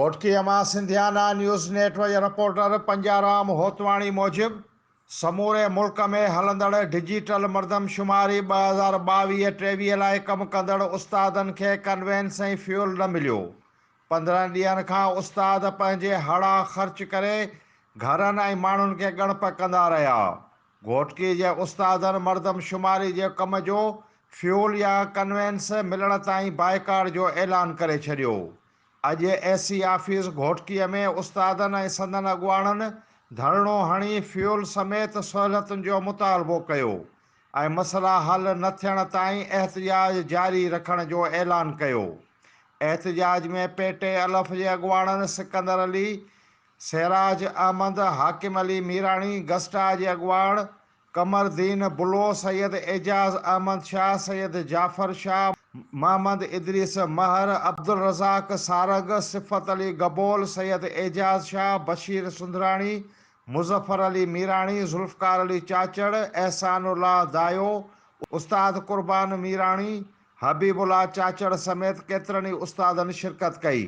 घोटकी मां सिंधियाना news network जा reporter पंजाराम Hotwani मूजिब समूरे मुल्क में हलंदड़ डिजिटल मर्दमशुमारी 2022-23 लाइ कमु कंदड़ उस्तादनि खे कन्वेंस ऐं फ्यूल न मिलियो। 15 ॾींहनि खां उस्ताद पंहिंजे हड़ा ख़र्च करे घरनि ऐं माण्हुनि खे ॻणप कंदा रहिया। घोटकी जे उस्तादनि मर्दमशुमारी जे कम जो फ्यूल या कन्वेंस मिलण ताईं बाइकाट जो ऐलान करे छॾियो। अॼु एसी ऑफिस घोटकीअ में उस्तादनि ऐं संदनि अॻुवाणनि धरणो हणी फ्यूल समेत सहूलियतुनि जो मुतालबो कयो ऐं मसइला हल न थियण ताईं एहतजाज जारी रखण जो ऐलान कयो। एहतजाज में पेटे अलफ़ जे अॻुवाणनि सिकंदर अली, सिराज अहमद, हाकिम अली मीराणी, गस्टा जे अॻुवाण कमरदीन बुलो, सैयद एजाज़ अहमद शाह, सैयद जाफ़र शाह, मोहम्मद इदरीस महर, अब्दुल रज़ाक सारग, सिफ़त अली गबोल, सैयद एजाज़ शाह, बशीर सुंदराणी, मुज़फ़र अली मीराणी, ज़ुल्फ़कार अली चाचड़, एहसानुल्लाह दायो, उस्ताद कुर्बान मीराणी, हबीबुल्लाह चाचड़ समेत केतिरनि ई उस्तादनि शिरकत कई।